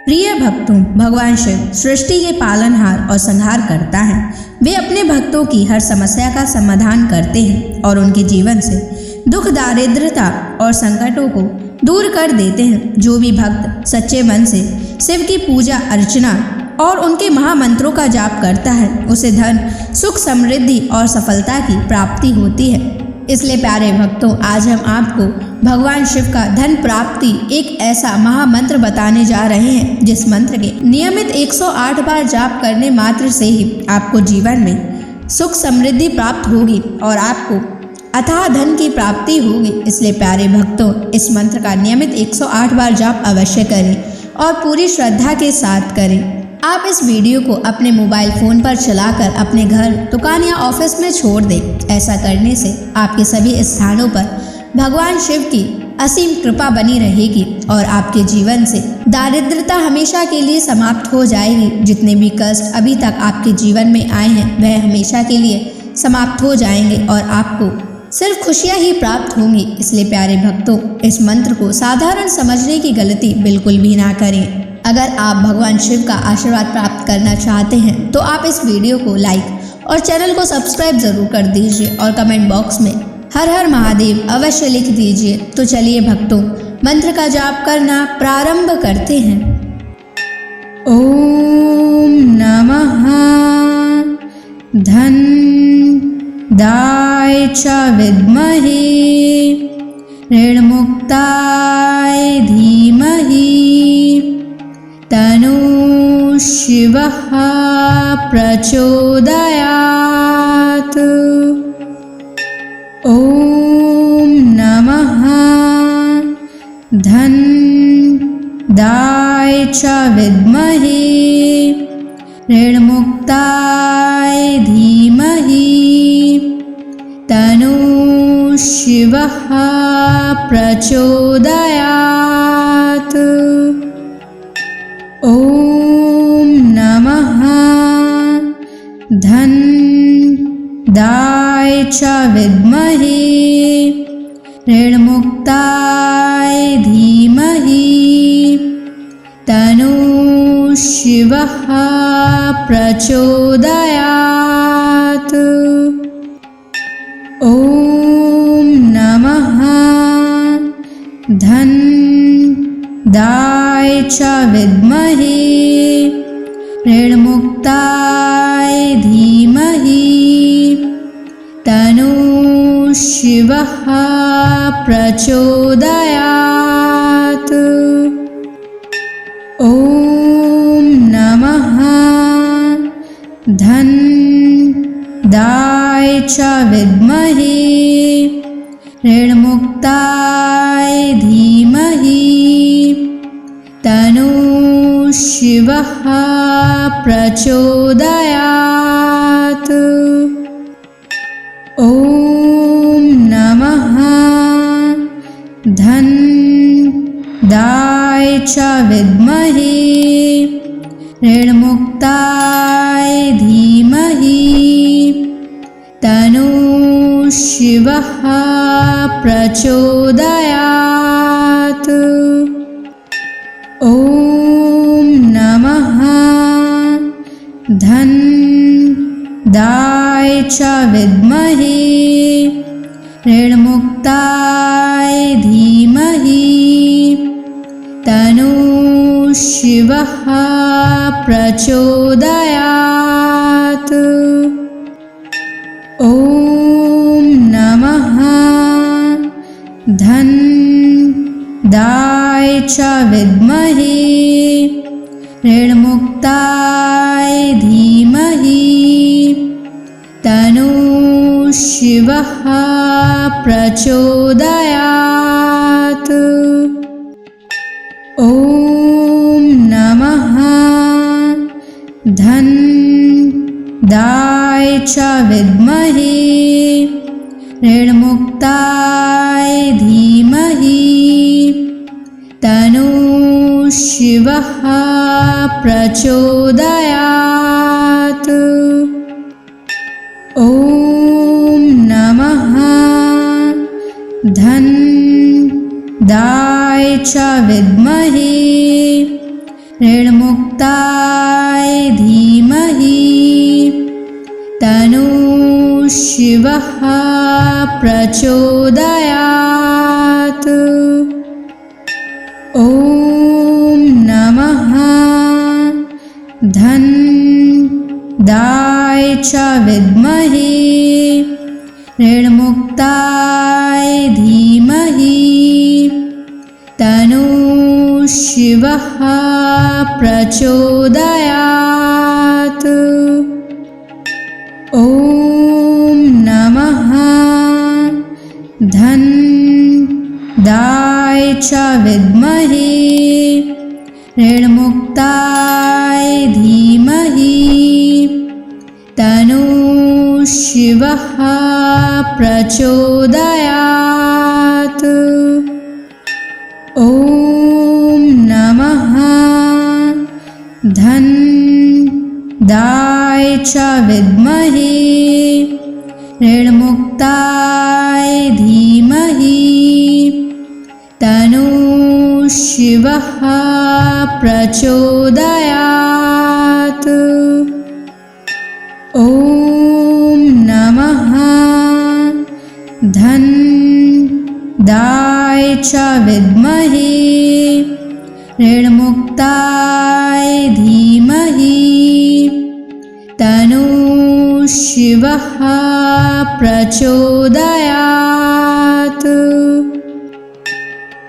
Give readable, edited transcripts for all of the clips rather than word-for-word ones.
प्रिय भक्तों, भगवान शिव सृष्टि के पालनहार और संहार करता है। वे अपने भक्तों की हर समस्या का समाधान करते हैं और उनके जीवन से दुख, दारिद्रता और संकटों को दूर कर देते हैं। जो भी भक्त सच्चे मन से शिव की पूजा अर्चना और उनके महामंत्रों का जाप करता है, उसे धन, सुख, समृद्धि और सफलता की प्राप्ति होती है। इसलिए प्यारे भक्तों, आज हम आपको भगवान शिव का धन प्राप्ति एक ऐसा महामंत्र बताने जा रहे हैं, जिस मंत्र के नियमित 108 बार जाप करने मात्र से ही आपको जीवन में सुख समृद्धि प्राप्त होगी और आपको अथाह धन की प्राप्ति होगी। इसलिए प्यारे भक्तों, इस मंत्र का नियमित 108 बार जाप अवश्य करें और पूरी श्रद्धा के साथ करें। आप इस वीडियो को अपने मोबाइल फ़ोन पर चलाकर अपने घर, दुकान या ऑफिस में छोड़ दें। ऐसा करने से आपके सभी स्थानों पर भगवान शिव की असीम कृपा बनी रहेगी और आपके जीवन से दारिद्रता हमेशा के लिए समाप्त हो जाएगी। जितने भी कष्ट अभी तक आपके जीवन में आए हैं, वह हमेशा के लिए समाप्त हो जाएंगे और आपको सिर्फ खुशियाँ ही प्राप्त होंगी। इसलिए प्यारे भक्तों, इस मंत्र को साधारण समझने की गलती बिल्कुल भी ना करें। अगर आप भगवान शिव का आशीर्वाद प्राप्त करना चाहते हैं तो आप इस वीडियो को लाइक और चैनल को सब्सक्राइब जरूर कर दीजिए और कमेंट बॉक्स में हर हर महादेव अवश्य लिख दीजिए। तो चलिए भक्तों, मंत्र का जाप करना प्रारंभ करते हैं। ओम नमः धन दाय च विद्महे ऋणमुक्ताय धीमहि तनु शिवः प्रचोदयात्। ओम नमः धन दाय च विद्महे ऋणमुक्ताय धीमहि तनु शिवः प्रचोदयात्। ओम नमः धन दाय च विद्महे ऋणमुक्ताय धीमहि तनु शिवः प्रचोदयात्। ओम नमः धन दाय च विद्महे ऋणमुक्ताय धीमहि तनु शिवः प्रचोदयात्। ओम नमः धन दाय च विद्महे ऋणमुक्ताय धीमहि तनु शिवः प्रचोदयात्। ओम नमः धन दाय च विद्महे ऋणमुक्ताय धीमहि तनु शिवः प्रचोदयात्। ओम नमः धन दाय च विद्महे ऋणमुक्ताय धीमहि तनु शिवः प्रचोदयात्। ओम नमः धन दाय च विद्महे ऋणमुक्ताय धीमहि तनु शिवः प्रचोदयात्। ओम नमः धन दाय च विद्महे ऋणमुक्ताय धीमहि तनु शिवः प्रचोदयात्। ओम नमः धन दाय च विद्महे ऋणमुक्ताय धीमहि तन्नः शिवः प्रचोदयात्। ॐ नमः धन्दाय च विद्महे ऋणमुक्ताय धीमहि तन्नः शिवः प्रचोदयात्। ॐ नमः धन्दाय च विद्महे ऋणमुक्ताय धीमहि तन्नः शिवः प्रचोदयात्। ॐ नमः धन्दाय च विद्महे ऋणमुक्ताय धीमहि तन्नः शिवः प्रचोदयात्। ॐ नमः धन्दाय च विद्महे ऋणमुक्ताय धीमहि तन्नः शिवः प्रचोदयात्।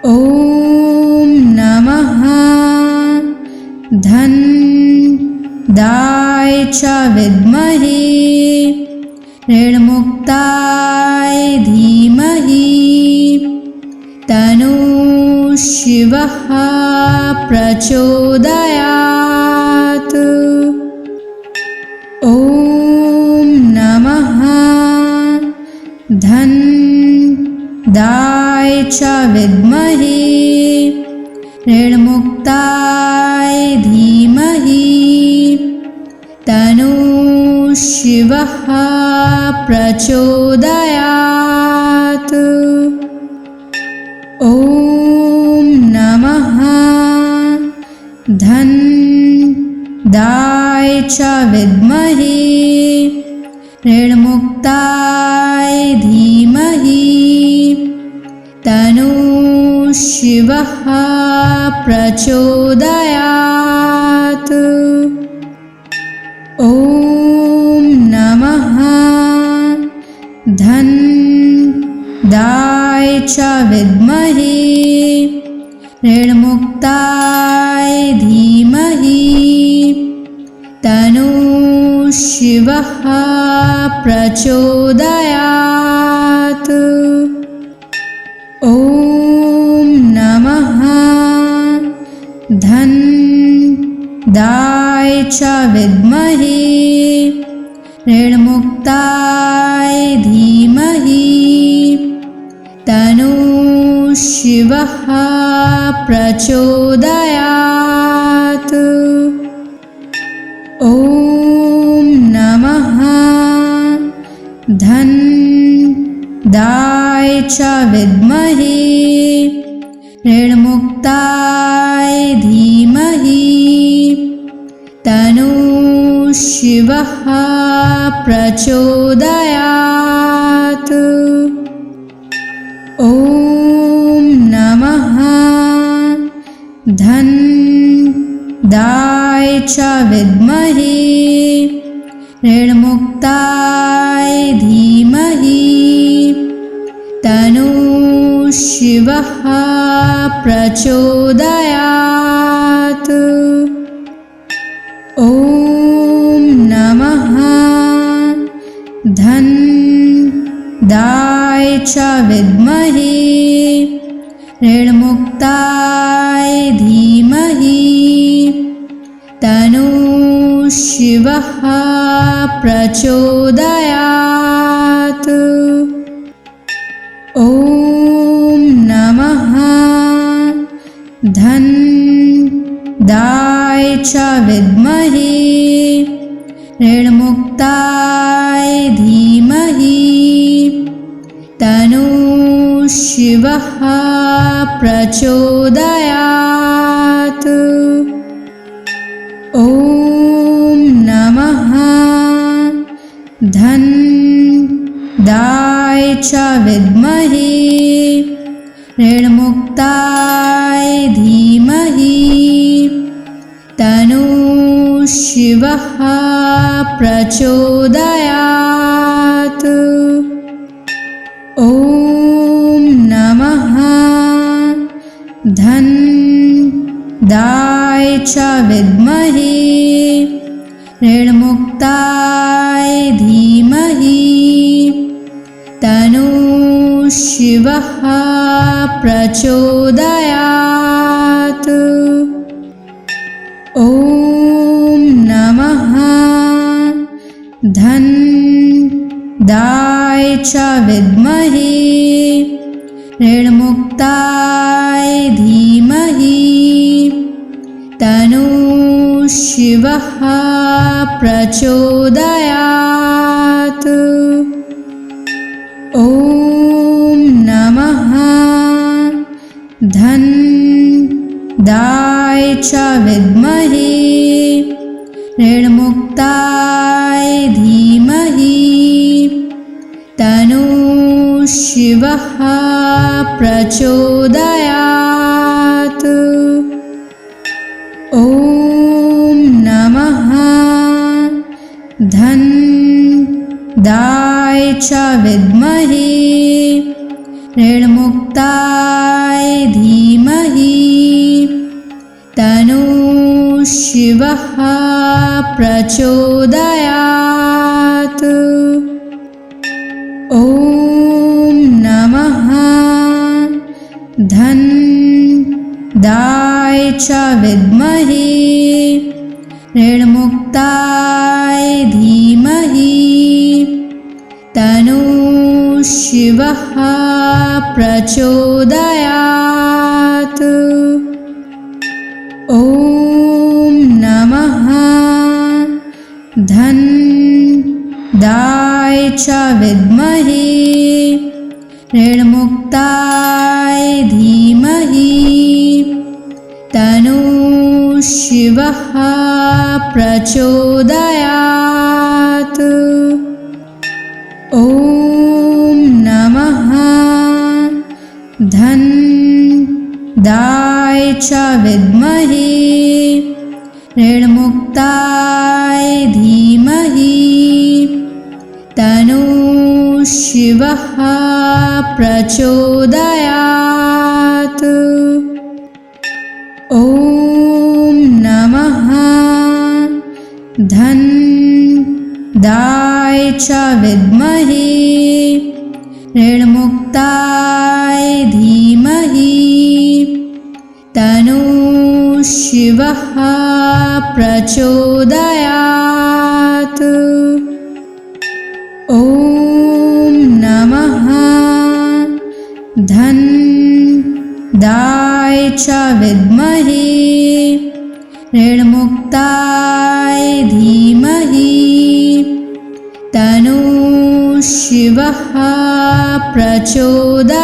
ॐ नमः धन्दाय च विद्महे ऋणमुक्ताय धीमहि तन्नः शिवः प्रचोदयात्। ॐ नमः धन्दाय च विद्महे ऋणमुक्ताय धीमहि तन्नः शिवः प्रचोदयात्। ॐ नमः धन्दाय च विद्महे ऋणमुक्ताय धीमहि तन्नः शिवः प्रचोदयात्। ॐ नमः धन्दाय च विद्महे ऋणमुक्ताय धीमहि तन्नः शिवः प्रचोदयात्। ॐ नमः धन्दाय च विद्महे ऋणमुक्ताय धीमहि तन्नः शिवः प्रचोदयात्। ॐ नमः धन्दाय च विद्महे ऋणमुक्ताय धीमहि तन्नः शिवः प्रचोदयात्। ॐ नमः धन्दाय च विद्महे ऋणमुक्ताय धीमहि तन्नः शिवः प्रचोदयात्। ॐ नमः धन्दाय च विद्महे ऋणमुक्ताय धीमहि तन्नः शिवः प्रचोदयात्। ॐ नमः धन्दाय च विद्महे ऋणमुक्ताय धीमहि तन्नः शिवः प्रचोदयात्। च विद्महे ऋणमुक्ताय धीमहि तन्नः शिवः प्रचोदयात्। ॐ नमः धनदाय च विद्महे ऋणमुक्ताय धीमहि तन्नः शिवः प्रचोदयात्। ॐ नमः धनदाय च विद्महे ऋणमुक्ताय धीमहि तन्नः शिवः प्रचोदयात्। ॐ नमः धनदाय च विद्महे ऋणमुक्ताय धीमहि तन्नः शिवः प्रचोदयात्। ॐ नमः धनदाय च विद्महे ऋणमुक्ताय धीमहि तन्नः शिवः प्रचोदयात्। ॐ नमः धनदाय च विद्महे ऋणमुक्ताय धीमहि तन्नः शिवः प्रचोदयात्। ॐ नमः धनदाय च विद्महे ऋणमुक्ताय धीमहि तन्नः शिवः प्रचोदयात्। ॐ नमः धनदाय च विद्महे ऋणमुक्ताय धीमहि तन्नः शिवः प्रचोदयात्। ॐ नमः धनदाय च विद्महे ऋणमुक्ताय धीमहि तन्नः शिवः प्रचोदयात्। ॐ नमः धनदाय च विद्महे ऋणमुक्ताय धीमहि तन्नः शिवः प्रचोदयात्।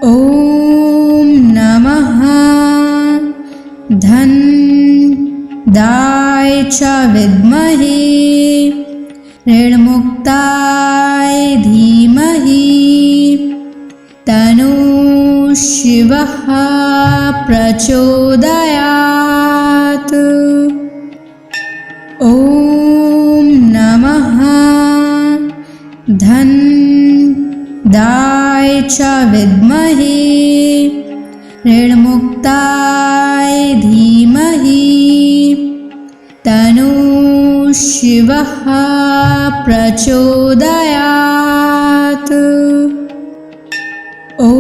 ॐ नमः धनदाय च विद्महे ऋणमुक्ताय धीमहि तन्नः शिवः प्रचोदयात्। ॐ नमः धनदाय च विद्महे ऋणमुक्ताय धीमहि तन्नः शिवः प्रचोदयात्। ॐ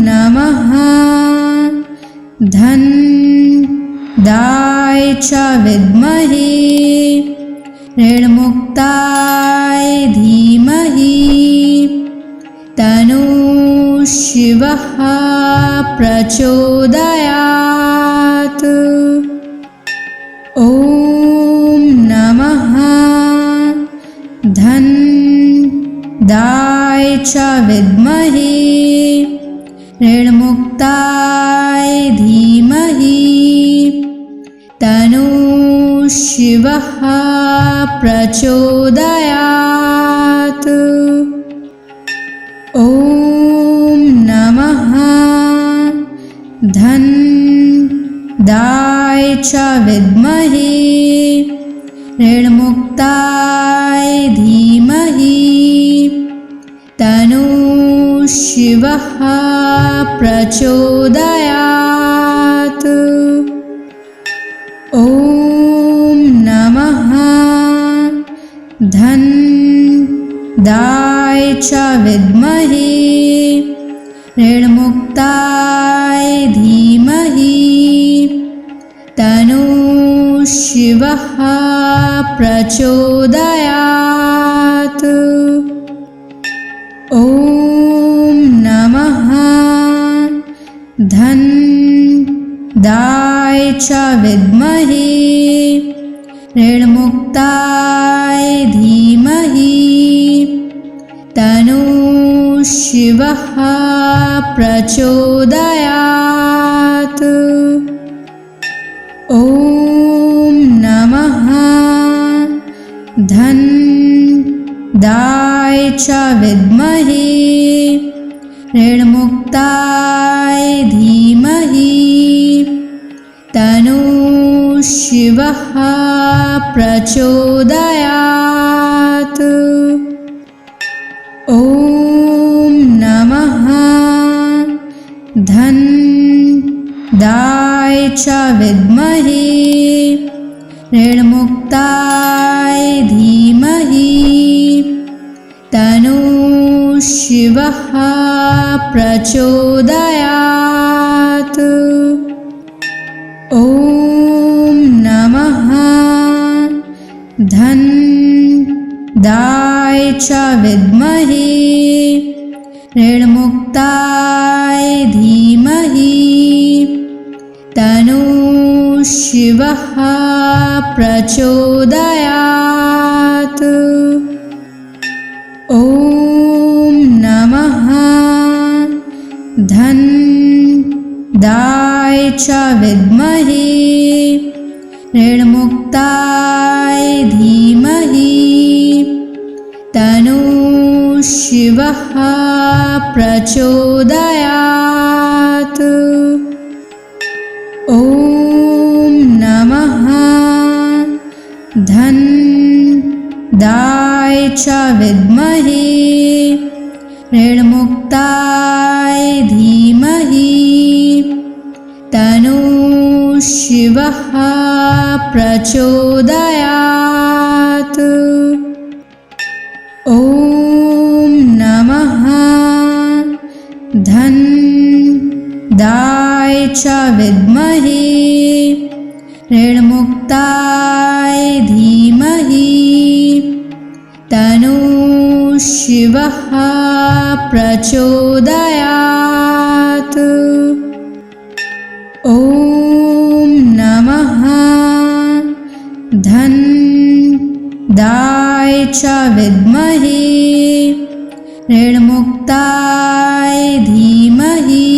नमः धनदाय च विद्महे ऋणमुक्ताय धीमहि तन्नः शिवः प्रचोदयात्। ॐ नमः धनदाय च विद्महे ऋणमुक्ताय धीमहि तन्नः शिवः प्रचोदयात्। ॐ नमः धन्दाय च विद्महे ऋणमुक्ताय धीमहि तन्नो शिवः प्रचोदयात्। ॐ नमः धन्दाय च विद्महे ऋणमुक्ताय धीमहि तन्नो शिवः प्रचोदयात्। ॐ नमः धन्दाय च विद्महे ऋणमुक्ताय धीमहि तन्नो शिवः प्रचोदयात्। ॐ नमः धन्दाय च विद्महे ऋणमुक्ताय धीमहि तन्नो शिवः प्रचोदयात्। ॐ नमः धन्दाय च विद्महे ऋणमुक्ताय धीमहि तन्नो शिवः प्रचोदयात्। ॐ नमः धन्दाय च विद्महे ऋणमुक्ताय धीमहि तन्नो शिवः प्रचोदयात्। ॐ नमः धन्दाय च विद्महे ऋणमुक्ताय धीमहि तन्नो शिवः प्रचोदयात्। ॐ नमः धन्दाय च विद्महे ऋणमुक्ताय धीमहि तन्नो शिवः प्रचोदयात्। ॐ नमः धन्दाय च विद्महे ऋणमुक्ताय धीमहि तन्नो शिवः प्रचोदयात्। ॐ नमः धन्दाय च विद्महे ऋणमुक्ताय धीमहि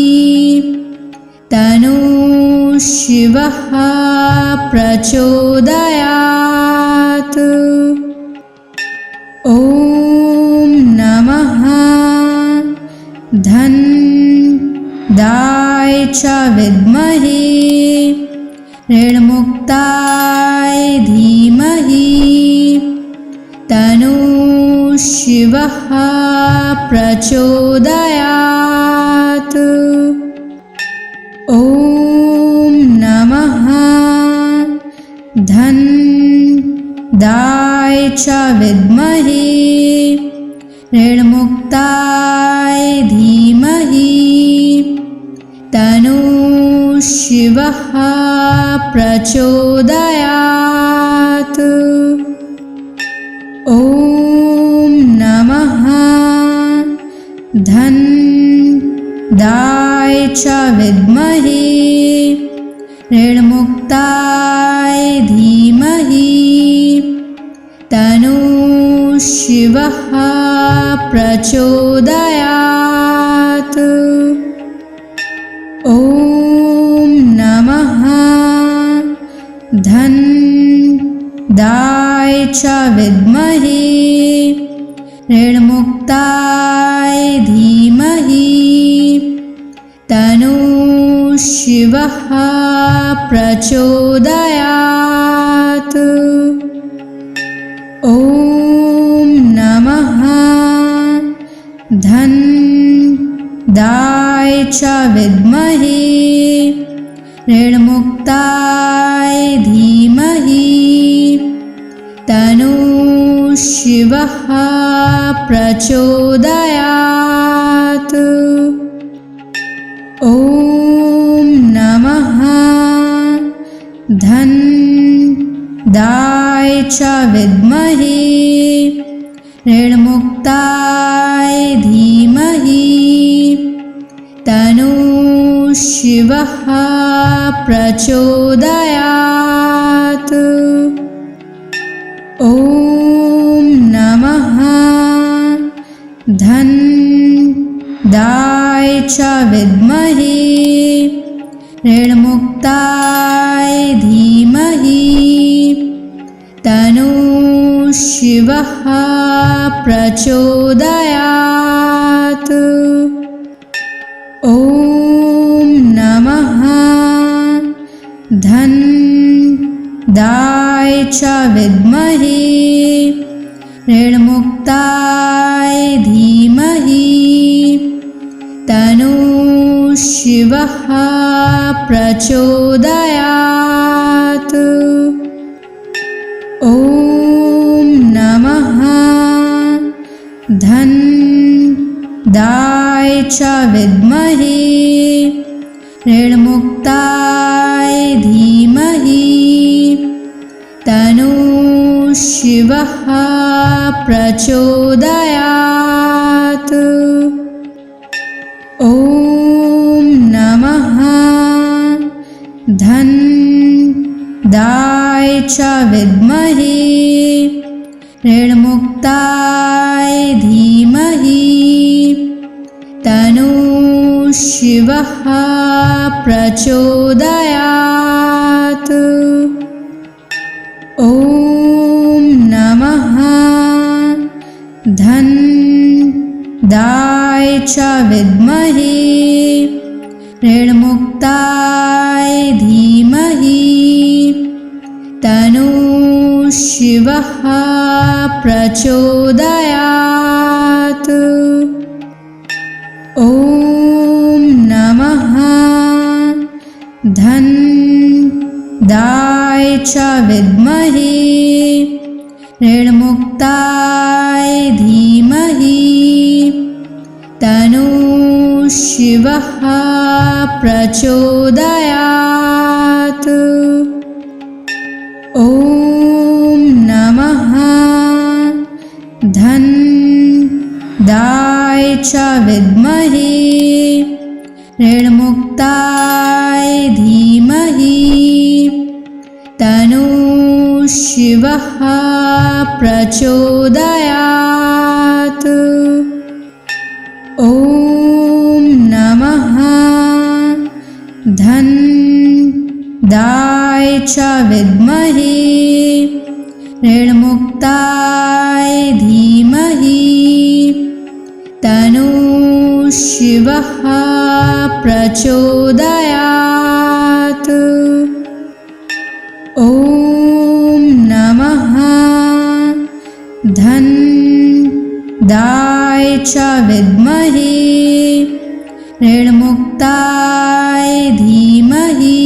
तन्नो शिवः प्रचोदयात्। ॐ नमः धन्दाय च विद्महे ऋणमुक्ताय धीमहि तन्नो शिवः प्रचोदयात्। ॐ नमः धन्दाय च विद्महे ऋणमुक्ताय धीमहि तन्नो शिवः प्रचोदयात्। ॐ नमः धन्दाय च विद्महे ऋणमुक्ताय धीमहि तन्नो शिवः प्रचोदयात्। ॐ नमः च विद्महे ऋणमुक्ताय धीमहि तन्नः शिवः प्रचोदयात्। ॐ नमः धनदाय च विद्महे ऋणमुक्ताय धीमहि तन्नः शिवः प्रचोदयात्। ॐ नमः धनदाय च विद्महे ऋणमुक्ताय धीमहि तन्नः शिवः प्रचोदयात्। ॐ नमः धनदाय च विद्महे ऋणमुक्ताय धीमहि तन्नः शिवः प्रचोदयात्। ॐ नमः धनदाय च विद्महे ऋणमुक्ताय धीमहि तन्नः शिवः प्रचोदयात्। ॐ नमः धनदाय च विद्महे ऋणमुक्ताय धीमहि तन्नः शिवः प्रचोदयात्। ॐ नमः धनदाय च विद्महे ऋणमुक्ताय धीमहि तन्नः शिवः प्रचोदयात्। ॐ नमः धनदाय च विद्महे ऋणमुक्ताय धीमहि तन्नः शिवः प्रचोदयात्। ॐ नमः धनदाय च विद्महे ऋणमुक्ताय धीमहि तन्नः शिवः प्रचोदयात्। ॐ नमः धनदाय च विद्महे ऋणमुक्ताय धीमहि तन्नः शिवः प्रचोदयात्। ॐ नमः धनदाय च विद्महे ऋणमुक्ताय धीमहि तन्नः शिवः प्रचोदयात्। ॐ नमः धनदाय च विद्महे ऋणमुक्ताय धीमहि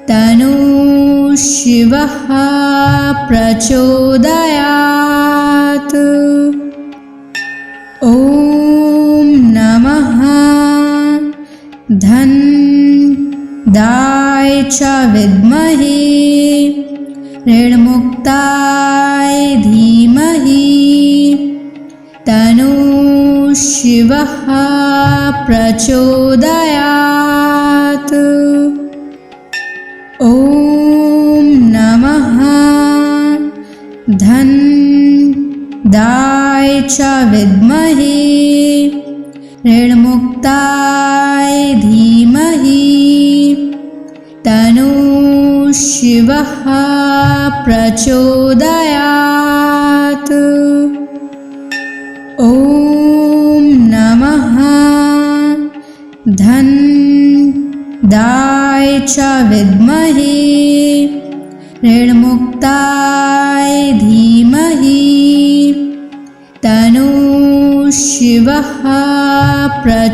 तन्नः शिवः प्रचोदयात्। ॐ नमः धनदाय च विद्महे ऋणमुक्ताय धीमहि तन्नः शिवः प्रचोदयात्। ॐ नमः धनदाय च विद्महे ऋणमुक्ताय धीमहि तन्नः शिवः शिवः प्रचोदयात्। ॐ नमः धन्दाय च विद्महे ऋणमुक्ताय धीमहि तन्नो शिवः प्रचोदयात्।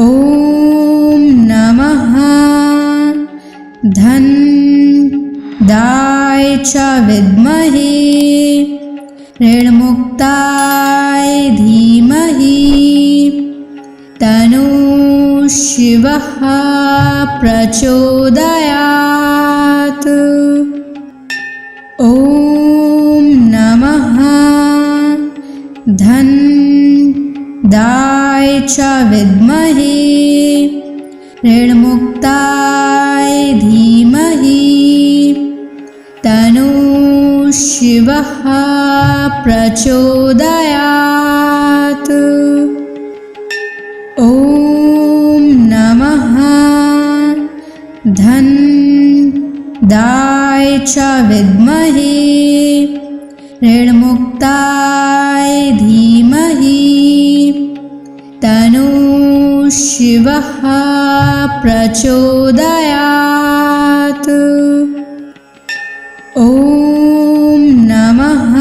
ॐ नमः धन्दाय च विद्महे ऋणमुक्ताय धीमहि तन्नो शिवः प्रचोदयात्। ॐ नमः धन्दाय च विद्महे ऋणमुक्ताय धीमहि तन्नो शिवः प्रचोदयात्। ॐ नमः धन्दाय च विद्महे ऋणमुक्ताय धीमहि तन्नो शिवः प्रचोदयात्। ॐ नमः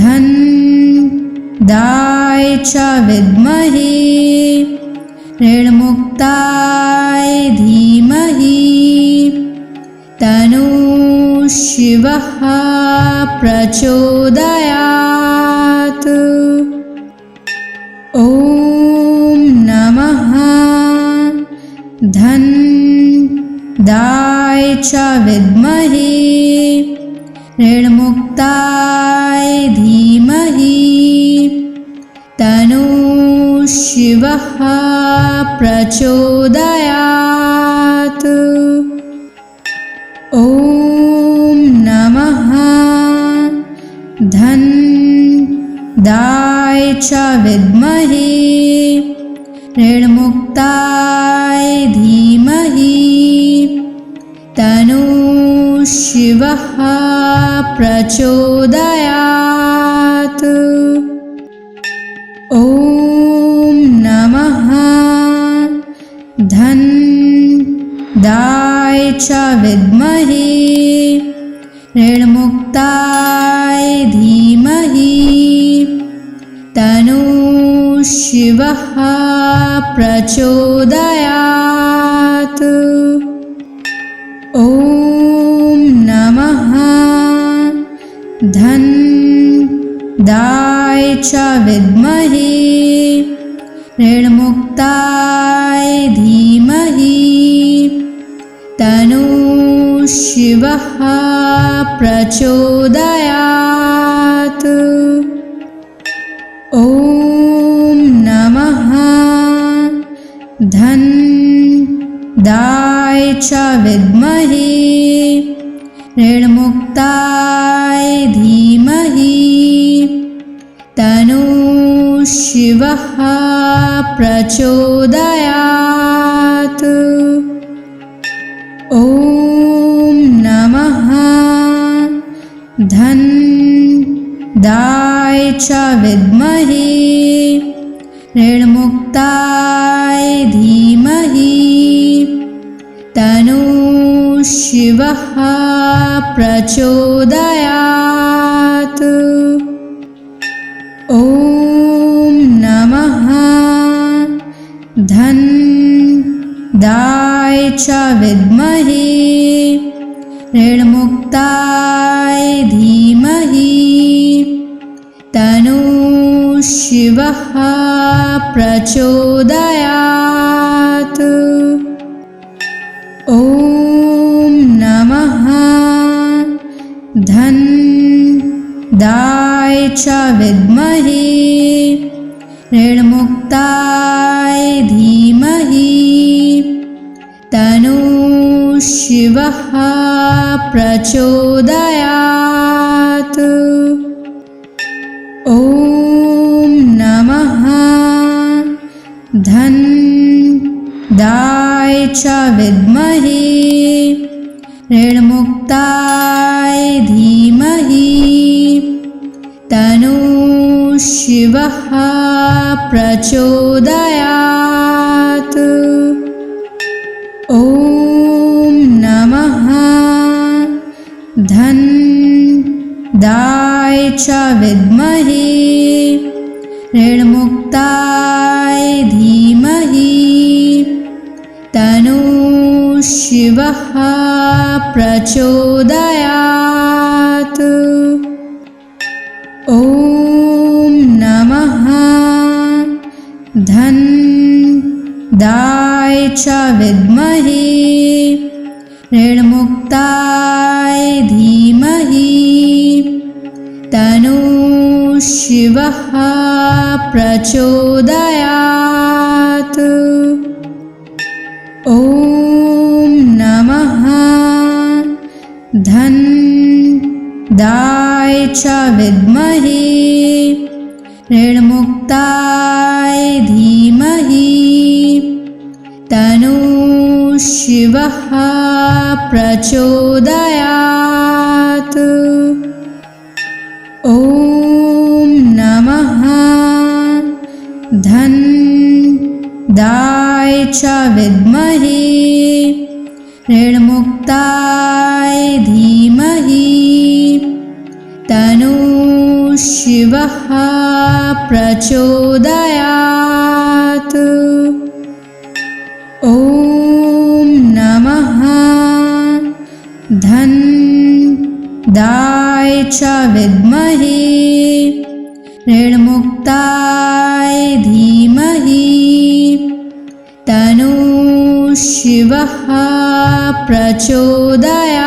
धन्दाय च विद्महे ऋणमुक्ताय धीमहि तन्नो शिवः प्रचोदयात्। ॐ नमः धन्दाय च विद्महे ऋणमुक्ताय धीमहि तन्नो शिवः प्रचोदयात्। ॐ नमः धन्दाय च विद्महे ऋणमुक्ताय धीमहि तन्नो शिवः प्रचोदयात्। ॐ नमः धन्दाय च विद्महे ऋणमुक्ताय धीमहि तन्नो शिवः प्रचोदयात्। ॐ नमः धन्दाय च विद्महे ऋणमुक्ताय धीमहि तन्नो शिवः प्रचोदयात्। ॐ नमः धन्दाय च विद्महे ऋणमुक्ताय धीमहि तन्नो शिवः प्रचोदयात्। ॐ नमः धन्दाय च विद्महे ऋणमुक्ताय धीमहि तन्नो शिवः प्रचोदयात्। ॐ नमः धन्दाय च विद्महे ऋणमुक्ताय धीमहि तन्नो शिवः प्रचोदयात्। ॐ नमः धन्दाय च विद्महे ऋणमुक्ताय धीमहि तन्नो शिवः प्रचोदयात्। ॐ नमः धन्दाय च विद्महे ऋणमुक्ताय धीमहि तन्नो शिवः प्रचोदयात्। ॐ नमः धनदाय च विद्महे ऋणमुक्ताय धीमहि तन्नो शिवः प्रचोदयात्। ॐ नमः धनदाय च विद्महे ऋणमुक्ताय धीमहि तन्नो शिवः प्रचोदयात्। ॐ नमः धनदाय च विद्महे ऋणमुक्ताय धीमहि तन्नो शिवः प्रचोदयात्। ॐ नमः धनदाय च विद्महे ऋणमुक्ताय धीमहि तन्नो शिवः प्रचोदयात्। ॐ नमः धनदाय च विद्महे ऋणमुक्ताय धीमहि तन्नो शिवः प्रचोदयात्।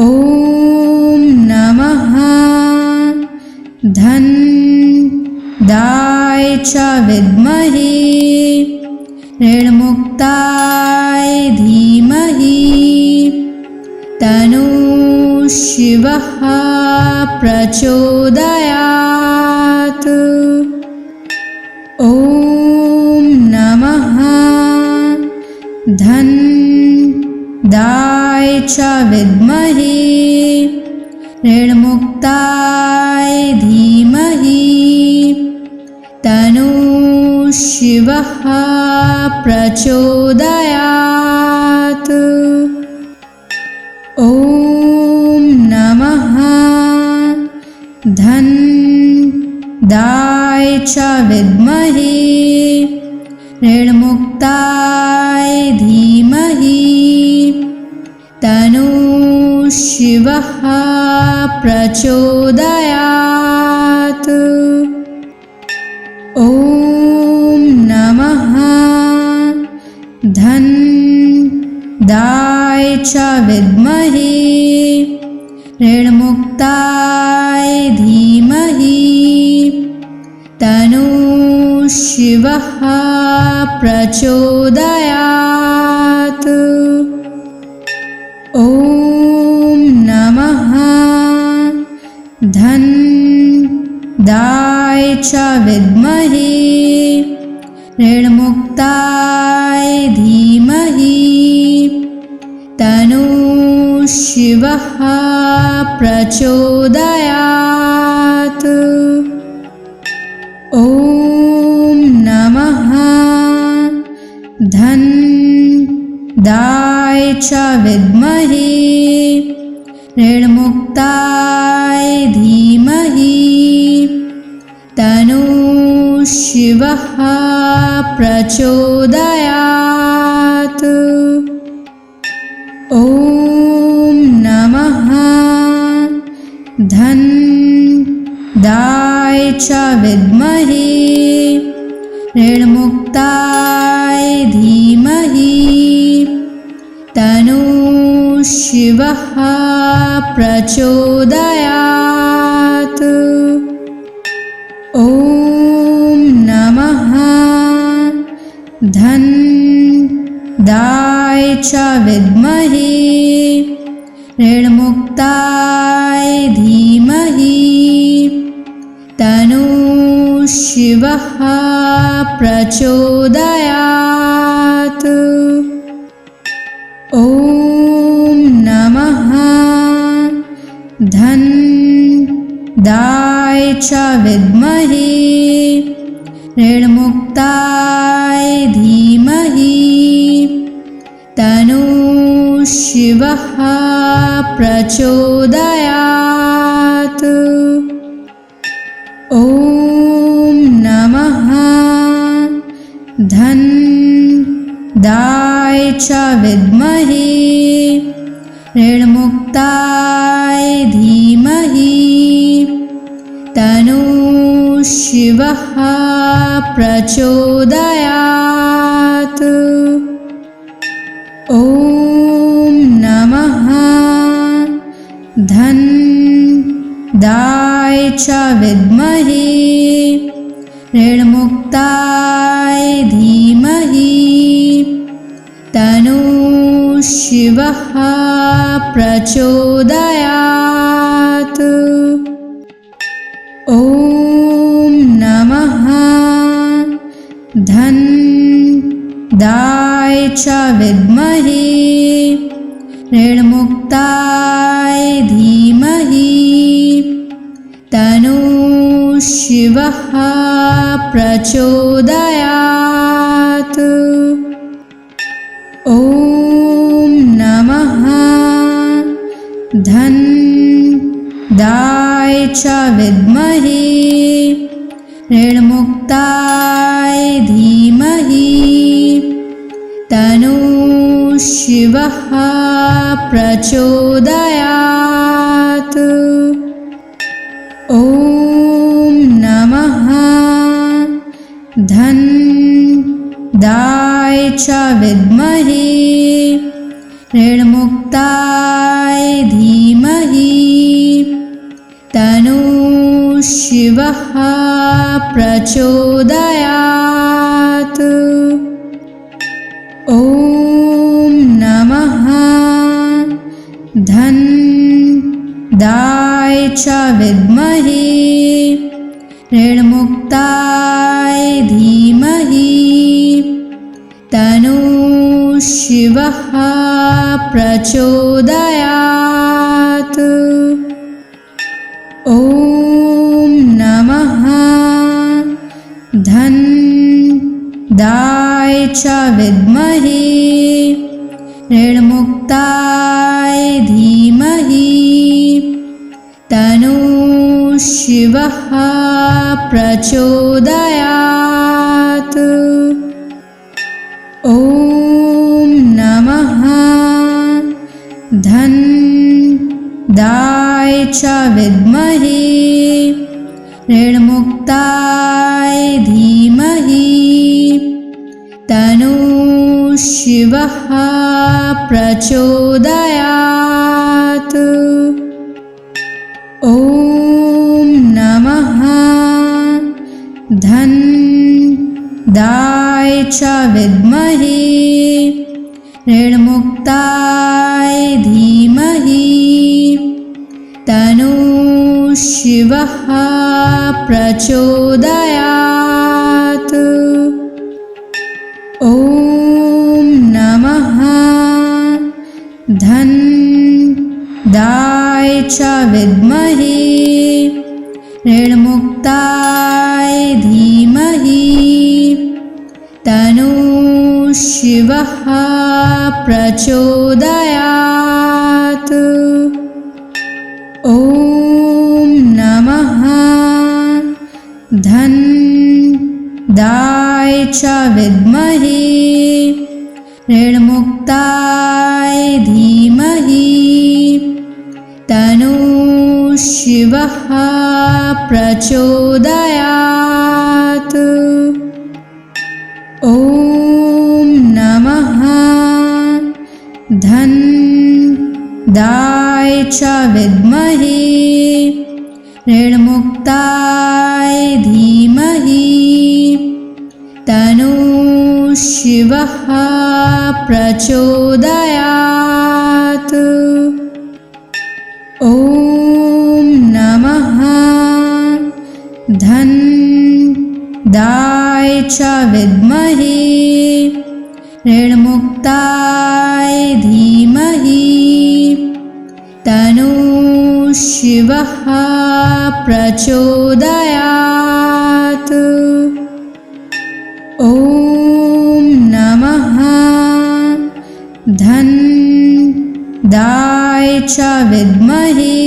ॐ नमः धनदाय च विद्महे ऋणमुक्ताय धीमहि तन्नो शिवः प्रचोदयात्। ॐ नमः धनदाय च विद्महे ऋणमुक्ताय धीमहि तन्नो शिवः प्रचोदयात्। ॐ नमः धनदाय च विद्महे ऋणमुक्ताय धीमहि तन्नो शिवः प्रचोदयात्। ॐ नमः धनदाय च विद्महे ऋणमुक्ताय धीमहि तन्नो शिवः प्रचोदयात्। ॐ नमः धनदाय च विद्महे ऋणमुक्ताय धीमहि तन्नो शिवः प्रचोदयात्। ॐ नमः धनदाय च विद्महे ऋणमुक्ताय धीमहि तन्नो शिवः प्रचोदयात्। ॐ नमः धनदाय च विद्महे ऋणमुक्ताय धीमहि तन्नो शिवः प्रचोदयात्। ॐ नमः धनदाय च विद्महे ऋणमुक्ताय धीमहि तन्नो शिवः प्रचोदयात्। ॐ नमः धन्दाय च विद्महे ऋणमुक्ताय धीमहि तन्नो शिवः प्रचोदयात्। ॐ नमः धन्दाय च विद्महे ऋणमुक्ताय धीमहि तन्नो शिवः प्रचोदयात्। ॐ नमः धन्दाय च विद्महे ऋणमुक्ताय धीमहि तन्नो शिवः प्रचोदयात्। ॐ नमः धन्दाय च विद्महे ऋणमुक्ताय धीमहि तन्नो शिवः प्रचोदयात्। ॐ नमः धन्दाय च विद्महे ऋणमुक्ताय धीमहि तन्नो शिवः प्रचोदयात्। ॐ नमः धन्दाय च विद्महे ऋणमुक्ताय धीमहि तन्नो शिवः प्रचोदयात्। ॐ नमः धन्दाय च विद्महे ऋणमुक्ताय धीमहि तन्नो शिवः प्रचोदयात्। ॐ नमः धन्दाय च विद्महे ऋणमुक्ताय धीमहि तन्नो शिवः प्रचोदयात्। ॐ नमः धन्दाय च विद्महे ऋणमुक्ताय धीमहि तन्नो शिवः प्रचोदयात्। ॐ नमः धन्दाय च विद्महे ऋणमुक्ताय धीमहि तन्नो शिवः प्रचोदयात्। ॐ नमः धन्दाय च विद्महे ऋणमुक्ताय धीमहि तन्नो शिवः प्रचोदयात्। ॐ नमः धन्दाय च विद्महे ऋणमुक्ताय धीमहि तन्नो शिवः प्रचोदयात्। ॐ नमः धन्दाय च विद्महे ऋणमुक्ताय धीमहि तन्नो शिवः प्रचोदयात्। ॐ नमः च विद्महे ऋणमुक्ताय धीमहि तन्नो शिवः प्रचोदयात्। ॐ नमः धन्दाय च विद्महे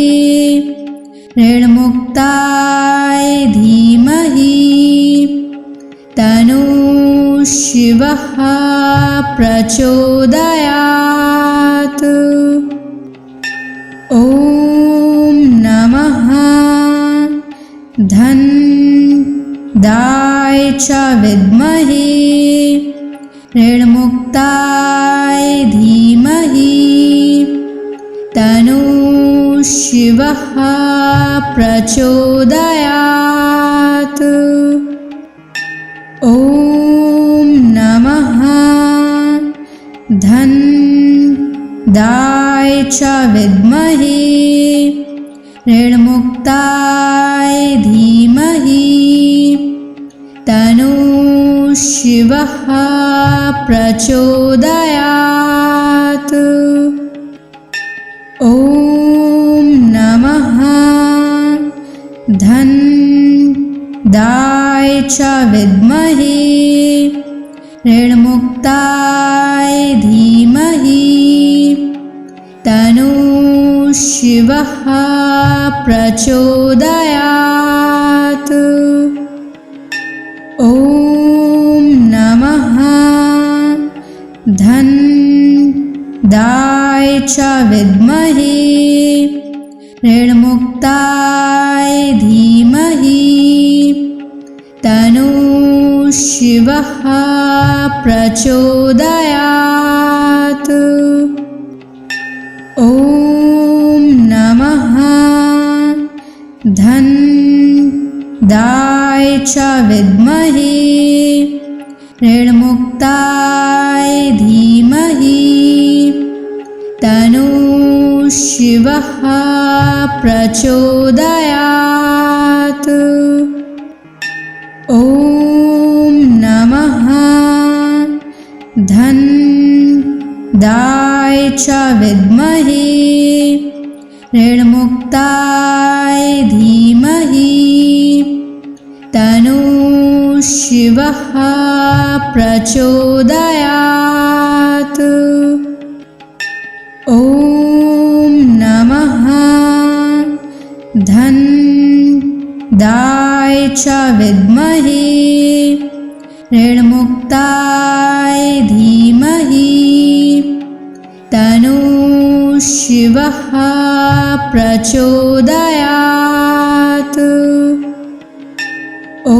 ऋणमुक्ताय धीमहि तन्नो शिवः प्रचोदयात्। ॐ नमः धन्दाय च विद्महे ऋणमुक्ताय धीमहि तन्नो शिवः प्रचोदयात्। ॐ नमः धन्दाय च विद्महे ऋणमुक्ताय धीमहि तन्नो शिवः प्रचोदयात्। ॐ नमः धन्दाय च विद्महे ऋणमुक्ताय धीमहि तन्नो शिवः प्रचोदयात्। ॐ नमः धन्दाय च विद्महे ऋणमुक्ताय धीमहि तन्नो शिवः प्रचोदयात्। ॐ नमः धन्दाय च विद्महे ऋणमुक्ताय धीमहि तन्नो शिवः प्रचोदयात्। ॐ नमः धन्दाय च विद्महे ऋणमुक्ताय धीमहि तन्नो शिवः प्रचोदयात्। ॐ नमः धन्दाय च विद्महे ऋणमुक्ताय धीमहि तन्नो शिवः प्रचोदयात्। ॐ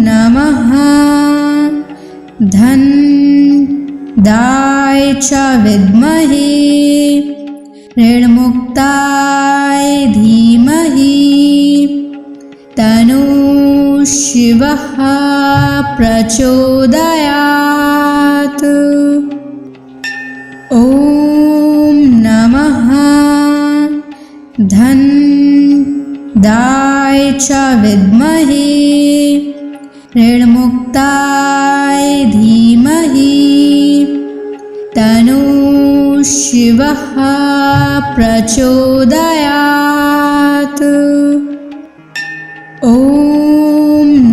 नमः धन्दाय च विद्महे ऋणमुक्ताय धीमहि तन्नो शिवः प्रचोदयात्। ॐ नमः धन्दाय च विद्महे ऋणमुक्ताय धीमहि तन्नो शिवः प्रचोदयात्। ॐ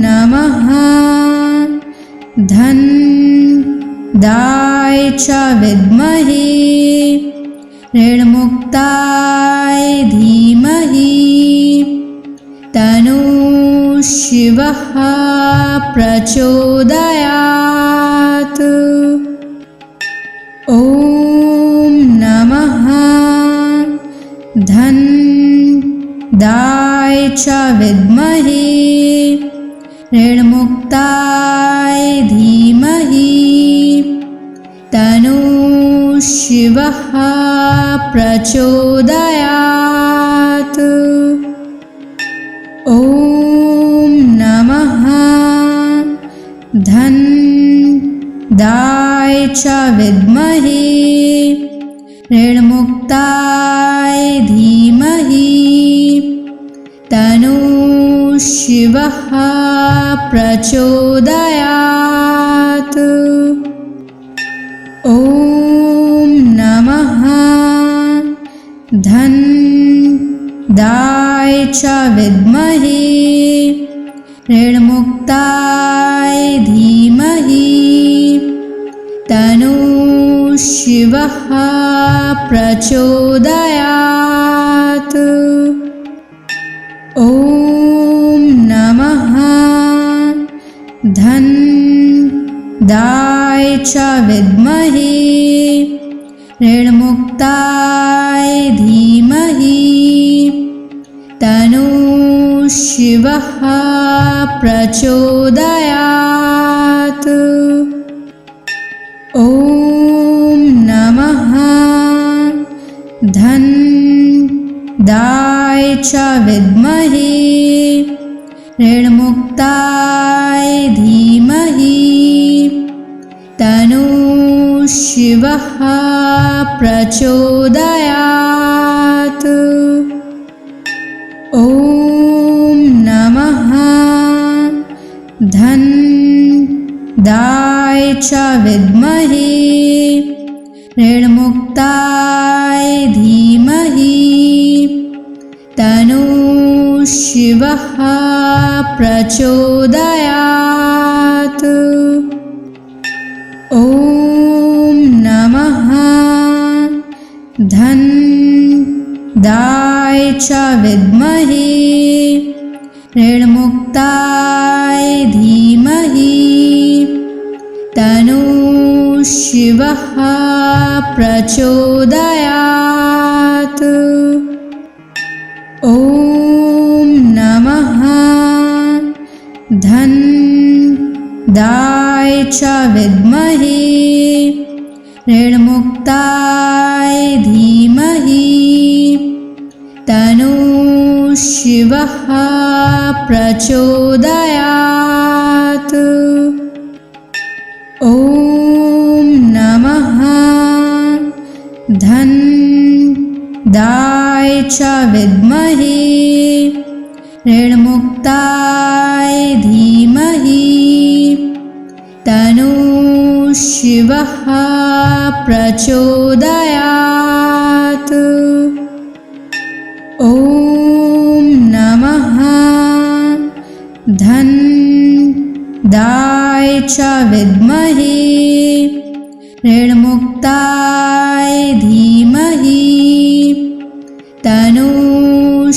नमः धन्दाय च विद्महे ऋणमुक्ताय धीमहि तन्नो शिवः प्रचोदयात्। ॐ नमः धन्दाय च विद्महे ऋणमुक्ताय धीमहि तन्नो शिवः प्रचोदयात्। ॐ नमः धन्दाय च विद्महे ऋणमुक्ताय धीमहि तन्नो शिवः प्रचोदयात्। ॐ नमः धन्दाय च विद्महे ऋणमुक्ताय धीमहि तन्नो शिवः प्रचोदयात्। ॐ नमः धन्दाय च विद्महे ऋणमुक्ताय धीमहि तन्नो शिवः प्रचोदयात्। ॐ नमः धन्दाय च विद्महे ऋणमुक्ताय धीमहि तन्नो शिवः प्रचोदयात्। ॐ नमः धन्दाय च विद्महे ऋणमुक्ताय धीमहि तन्नो शिवः प्रचोदयात्। ॐ नमः धन्दाय च विद्महे ऋणमुक्ताय धीमहि तन्नो शिवः प्रचोदयात्। ॐ नमः धन्दाय च विद्महे ऋणमुक्ताय धीमहि तन्नो शिवः प्रचोदयात्। ॐ नमः धन्दाय च विद्महे ऋणमुक्ताय धीमहि तन्नो शिवः प्रचोदयात्। ॐ नमः धन्दाय च विद्महे ऋणमुक्ताय धीमहि तन्नो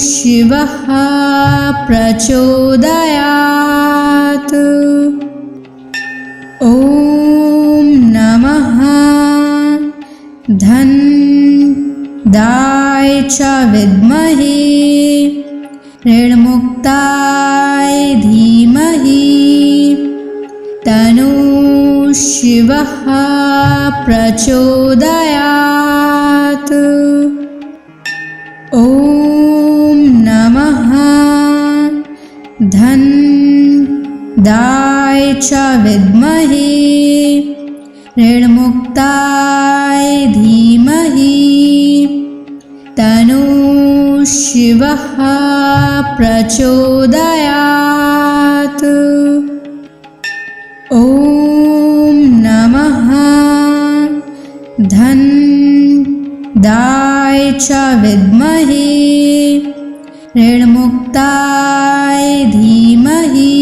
शिवः प्रचोदयात्। ॐ नमः धन्दाय च विद्महे ऋणमुक्ताय धीमहि तन्नो शिवः प्रचोदयात्। ॐ नमः धन्दाय च विद्महे ऋणमुक्ताय धीमहि तन्नो शिवः प्रचोदयात्। ॐ नमः धन्दाय च विद्महे ऋणमुक्ताय धीमहि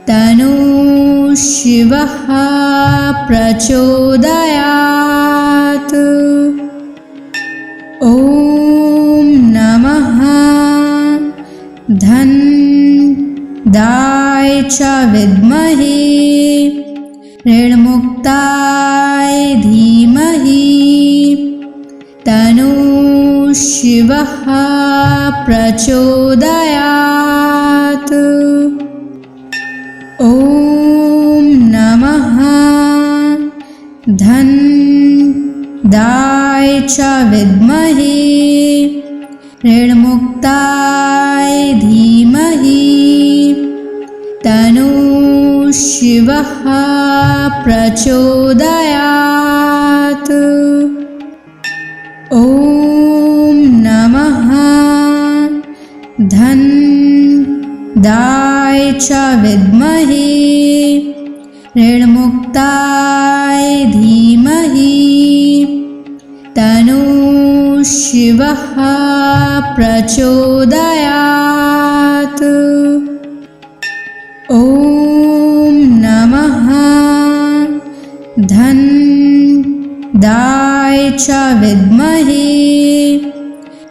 तन्नो शिवः प्रचोदयात्। ॐ नमः धन्दाय च विद्महे ऋणमुक्ताय धीमहि तन्नो शिवः प्रचोदयात्। ॐ नमः धन्दाय च विद्महे ऋणमुक्ताय धीमहि तन्नो शिवः प्रचोदयात्। ॐ नमः धन्दाय च विद्महे ऋणमुक्ताय धीमहि तन्नो शिवः प्रचोदयात्। ॐ नमः धन्दाय च विद्महे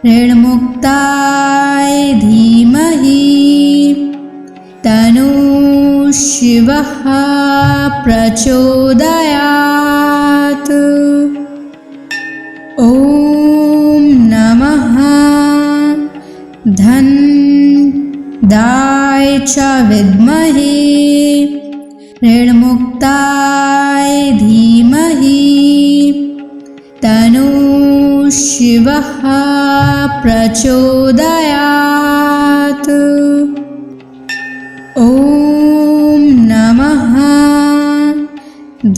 ऋणमुक्ताय धीमहि तन्नो शिवः प्रचोदयात्। ॐ नमः धन्दाय च विद्महे ऋणमुक्ताय धीमहि तन्नो शिवः प्रचोदयात्। ॐ नमः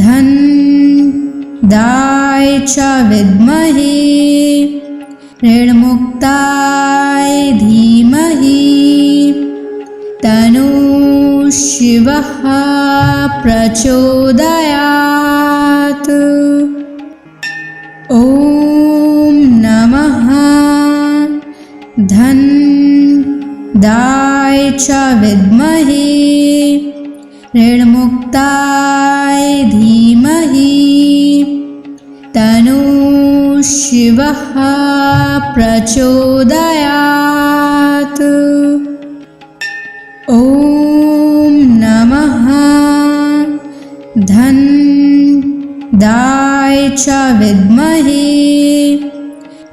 धन्दाय च विद्महे ऋणमुक्ताय धीमहि तन्नो शिवः प्रचोदयात्। ॐ नमः धन्दाय च विद्महे ऋणमुक्ताय धीमहि तन्नो शिवः प्रचोदयात्। ॐ नमः धन्दाय च विद्महे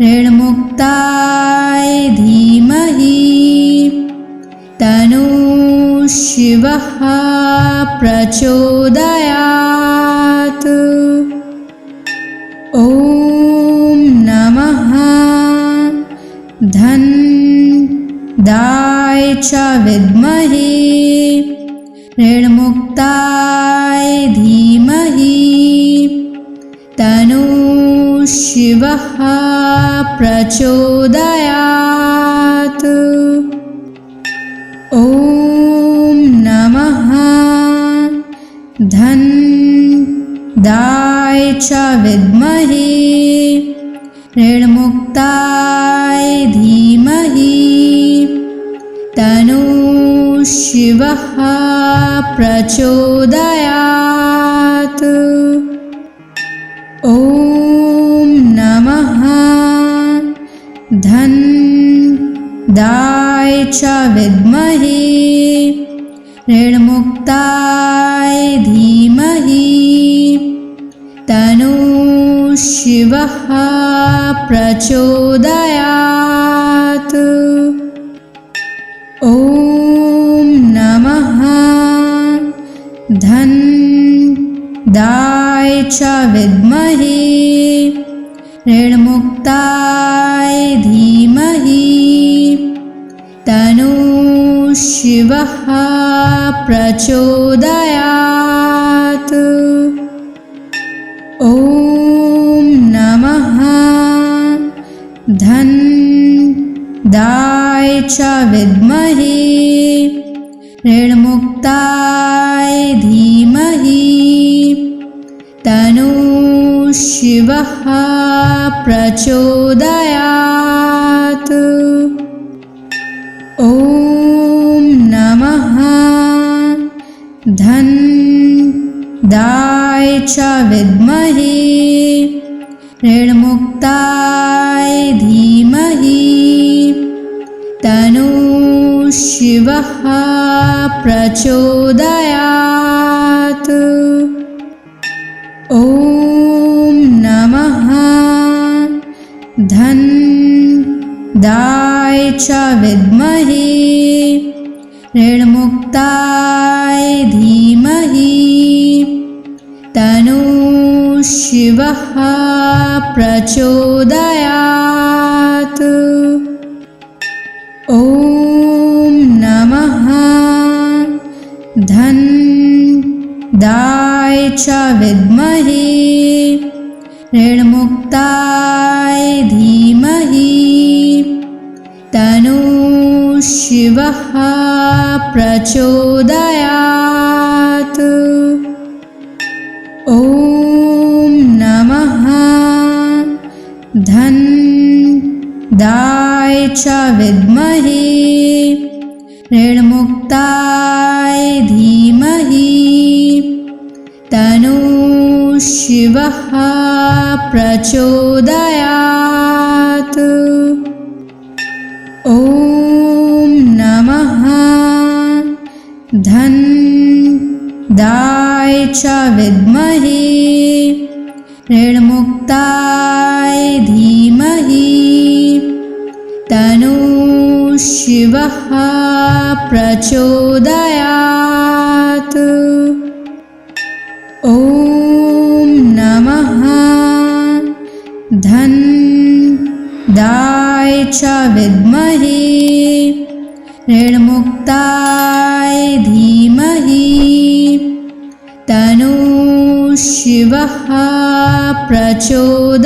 ऋणमुक्ताय धीमहि तन्नो शिवः प्रचोदयात्। ॐ नमः धन्दाय च विद्महे ऋणमुक्ताय धीमहि तन्नो शिवः प्रचोदयात्। ॐ नमः धन्दाय च विद्महे ऋणमुक्ताय धीमहि तन्नो शिवः प्रचोदयात्। ॐ नमः धन्दाय च विद्महे ऋणमुक्ताय धीमहि तन्नो शिवः प्रचोदयात्। ॐ नमः धन्दाय च विद्महे ऋणमुक्ताय धीमहि तन्नो शिवः प्रचोदयात्। ॐ नमः धन्दाय च विद्महे ऋणमुक्ताय धीमहि तन्नो शिवः प्रचोदयात्। ॐ नमः धन्दाय च विद्महे ऋणमुक्ताय धीमहि तन्नो शिवः प्रचोदयात्। ॐ नमः धन्दाय च विद्महे ऋणमुक्ताय धीमहि तन्नो शिवः प्रचोदयात्। ॐ नमः धन्दाय च विद्महे ऋणमुक्ताय धीमहि तन्नो शिवः शिवः प्रचोदयात्। ॐ नमः धनदाय च विद्महे ऋणमुक्ताय धीमहि तन्नो शिवः प्रचोदयात्। ॐ नमः धनदाय च विद्महे ऋणमुक्ताय धीमहि तन्नो शिवः प्रचोदयात्। ॐ नमः धनदाय च विद्महे ऋणमुक्ताय धीमहि तन्नो शिवः प्रचोदयात्।